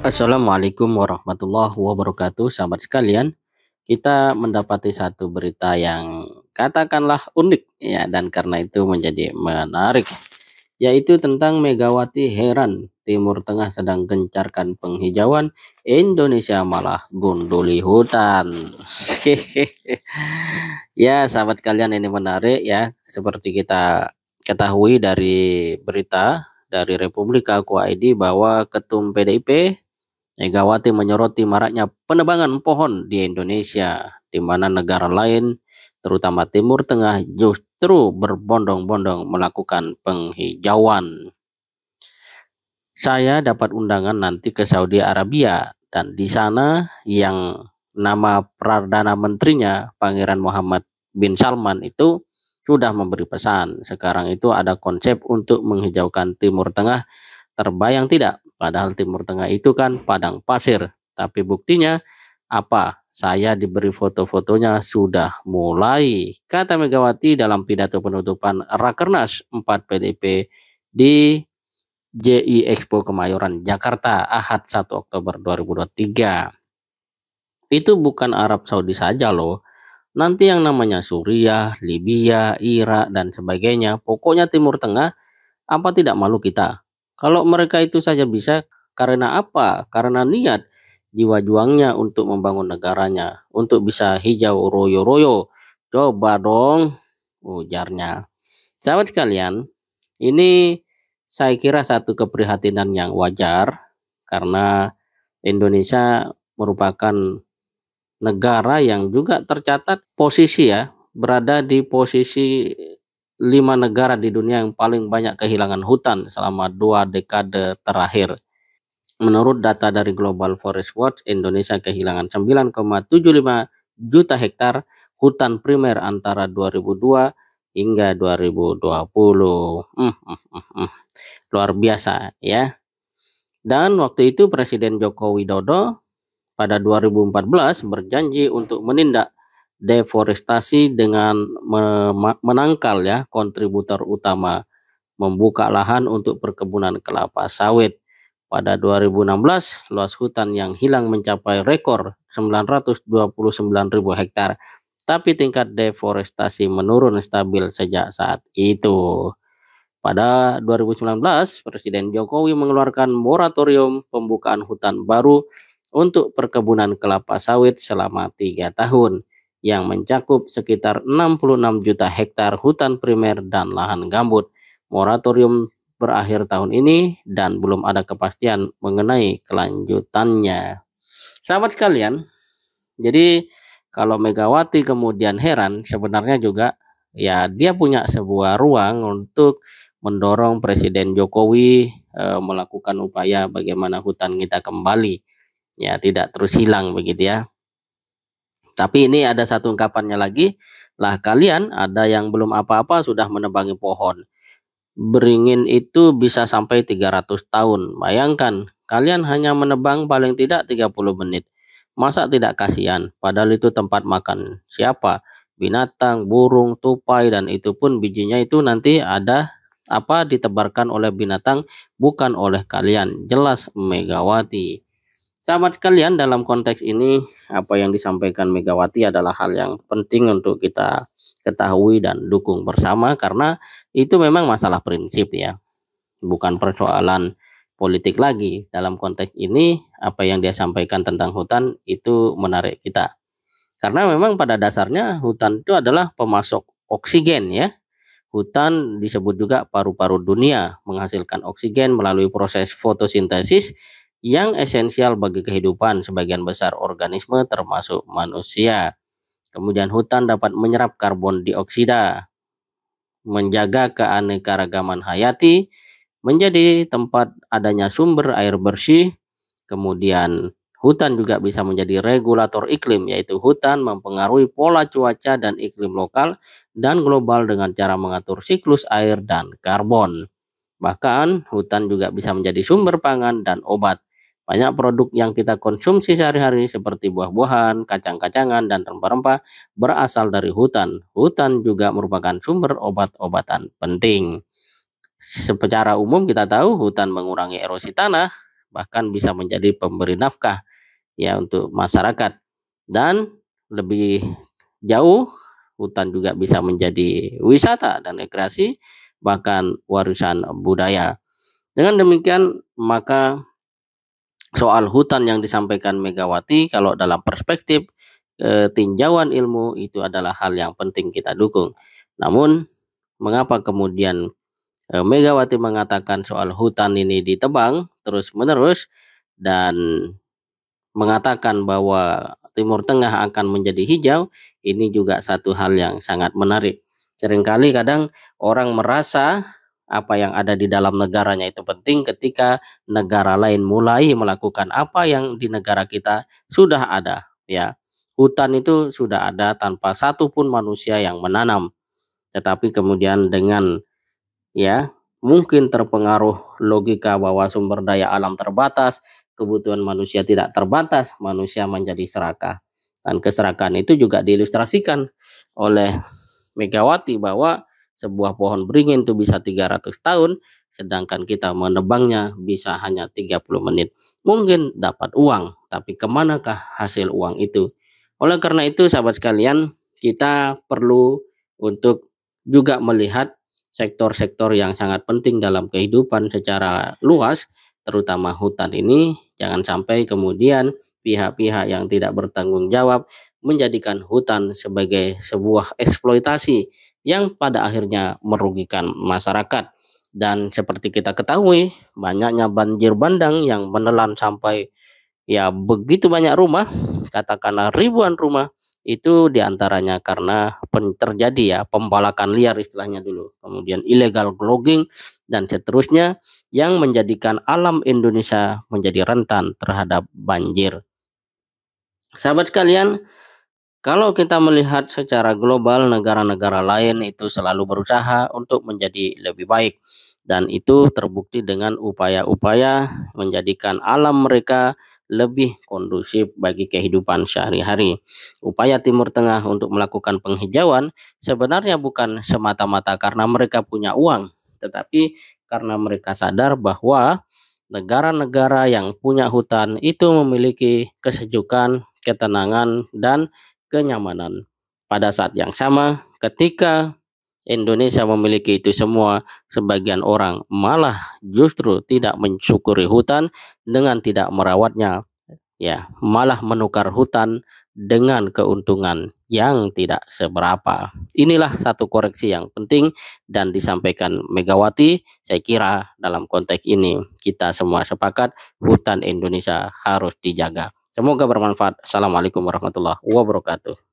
Assalamualaikum warahmatullahi wabarakatuh, sahabat sekalian. Kita mendapati satu berita yang katakanlah unik ya, dan karena itu menjadi menarik, yaitu tentang Megawati heran Timur Tengah sedang gencarkan penghijauan, Indonesia malah gunduli hutan. Ya, sahabat kalian, ini menarik ya. Seperti kita ketahui dari berita dari Republika ID bahwa Ketum PDIP Megawati menyoroti maraknya penebangan pohon di Indonesia, di mana negara lain, terutama Timur Tengah, justru berbondong-bondong melakukan penghijauan. Saya dapat undangan nanti ke Saudi Arabia, dan di sana yang nama Perdana Menterinya Pangeran Muhammad bin Salman itu sudah memberi pesan. Sekarang itu ada konsep untuk menghijaukan Timur Tengah. Terbayang tidak? Padahal Timur Tengah itu kan padang pasir. Tapi buktinya apa? Saya diberi foto-fotonya sudah mulai, kata Megawati dalam pidato penutupan Rakernas 4 PDIP di JI Expo Kemayoran, Jakarta, Ahad 1 Oktober 2023. Itu bukan Arab Saudi saja loh. Nanti yang namanya Suriah, Libya, Irak, dan sebagainya. Pokoknya Timur Tengah, apa tidak malu kita? Kalau mereka itu saja bisa, karena apa? Karena niat jiwa juangnya untuk membangun negaranya, untuk bisa hijau royo-royo. Coba dong, ujarnya. Sahabat sekalian, ini saya kira satu keprihatinan yang wajar, karena Indonesia merupakan negara yang juga tercatat posisi ya, berada di posisi 5 negara di dunia yang paling banyak kehilangan hutan selama 2 dekade terakhir. Menurut data dari Global Forest Watch, Indonesia kehilangan 9,75 juta hektar hutan primer antara 2002 hingga 2020. Luar biasa ya. Dan waktu itu Presiden Joko Widodo pada 2014 berjanji untuk menindak deforestasi dengan menangkal ya kontributor utama, membuka lahan untuk perkebunan kelapa sawit. Pada 2016 luas hutan yang hilang mencapai rekor 929.000 hektar, tapi tingkat deforestasi menurun stabil sejak saat itu. Pada 2019 Presiden Jokowi mengeluarkan moratorium pembukaan hutan baru untuk perkebunan kelapa sawit selama 3 tahun yang mencakup sekitar 66 juta hektar hutan primer dan lahan gambut. Moratorium berakhir tahun ini dan belum ada kepastian mengenai kelanjutannya. Sahabat sekalian, jadi kalau Megawati kemudian heran, sebenarnya juga ya dia punya sebuah ruang untuk mendorong Presiden Jokowi melakukan upaya bagaimana hutan kita kembali ya tidak terus hilang begitu ya. Tapi ini ada satu ungkapannya lagi, lah kalian ada yang belum apa-apa sudah menebangi pohon. Beringin itu bisa sampai 300 tahun. Bayangkan, kalian hanya menebang paling tidak 30 menit. Masa tidak kasihan? Padahal itu tempat makan siapa? Binatang, burung, tupai, dan itu pun bijinya itu nanti ada apa ditebarkan oleh binatang, bukan oleh kalian. Jelas Megawati. Sahabat sekalian, dalam konteks ini apa yang disampaikan Megawati adalah hal yang penting untuk kita ketahui dan dukung bersama, karena itu memang masalah prinsip ya, bukan persoalan politik lagi. Dalam konteks ini apa yang dia sampaikan tentang hutan itu menarik kita, karena memang pada dasarnya hutan itu adalah pemasok oksigen ya. Hutan disebut juga paru-paru dunia, menghasilkan oksigen melalui proses fotosintesis yang esensial bagi kehidupan sebagian besar organisme termasuk manusia. Kemudian hutan dapat menyerap karbon dioksida, menjaga keanekaragaman hayati, menjadi tempat adanya sumber air bersih. Kemudian hutan juga bisa menjadi regulator iklim, yaitu hutan mempengaruhi pola cuaca dan iklim lokal dan global dengan cara mengatur siklus air dan karbon. Bahkan hutan juga bisa menjadi sumber pangan dan obat. Banyak produk yang kita konsumsi sehari-hari seperti buah-buahan, kacang-kacangan, dan rempah-rempah berasal dari hutan. Hutan juga merupakan sumber obat-obatan penting. Secara umum kita tahu hutan mengurangi erosi tanah, bahkan bisa menjadi pemberi nafkah ya untuk masyarakat. Dan lebih jauh, hutan juga bisa menjadi wisata dan rekreasi, bahkan warisan budaya. Dengan demikian, maka soal hutan yang disampaikan Megawati kalau dalam perspektif tinjauan ilmu itu adalah hal yang penting kita dukung. Namun mengapa kemudian Megawati mengatakan soal hutan ini ditebang terus-menerus dan mengatakan bahwa Timur Tengah akan menjadi hijau, ini juga satu hal yang sangat menarik. Seringkali kadang orang merasa apa yang ada di dalam negaranya itu penting ketika negara lain mulai melakukan apa yang di negara kita sudah ada, ya. Hutan itu sudah ada tanpa satupun manusia yang menanam. Tetapi kemudian dengan ya mungkin terpengaruh logika bahwa sumber daya alam terbatas, kebutuhan manusia tidak terbatas, manusia menjadi serakah. Dan keserakahan itu juga diilustrasikan oleh Megawati bahwa sebuah pohon beringin itu bisa 300 tahun, sedangkan kita menebangnya bisa hanya 30 menit. Mungkin dapat uang, tapi kemanakah hasil uang itu? Oleh karena itu, sahabat sekalian, kita perlu untuk juga melihat sektor-sektor yang sangat penting dalam kehidupan secara luas, terutama hutan ini. Jangan sampai kemudian pihak-pihak yang tidak bertanggung jawab menjadikan hutan sebagai sebuah eksploitasi yang pada akhirnya merugikan masyarakat. Dan seperti kita ketahui, banyaknya banjir bandang yang menelan sampai ya begitu banyak rumah, katakanlah ribuan rumah, itu diantaranya karena terjadi ya pembalakan liar istilahnya dulu, kemudian illegal logging dan seterusnya yang menjadikan alam Indonesia menjadi rentan terhadap banjir. Sahabat sekalian, kalau kita melihat secara global, negara-negara lain itu selalu berusaha untuk menjadi lebih baik, dan itu terbukti dengan upaya-upaya menjadikan alam mereka lebih kondusif bagi kehidupan sehari-hari. Upaya Timur Tengah untuk melakukan penghijauan sebenarnya bukan semata-mata karena mereka punya uang, tetapi karena mereka sadar bahwa negara-negara yang punya hutan itu memiliki kesejukan, ketenangan, dan kenyamanan. Pada saat yang sama, ketika Indonesia memiliki itu semua, sebagian orang malah justru tidak mensyukuri hutan dengan tidak merawatnya, ya, malah menukar hutan dengan keuntungan yang tidak seberapa. Inilah satu koreksi yang penting dan disampaikan Megawati. Saya kira dalam konteks ini kita semua sepakat hutan Indonesia harus dijaga. Semoga bermanfaat. Assalamualaikum warahmatullahi wabarakatuh.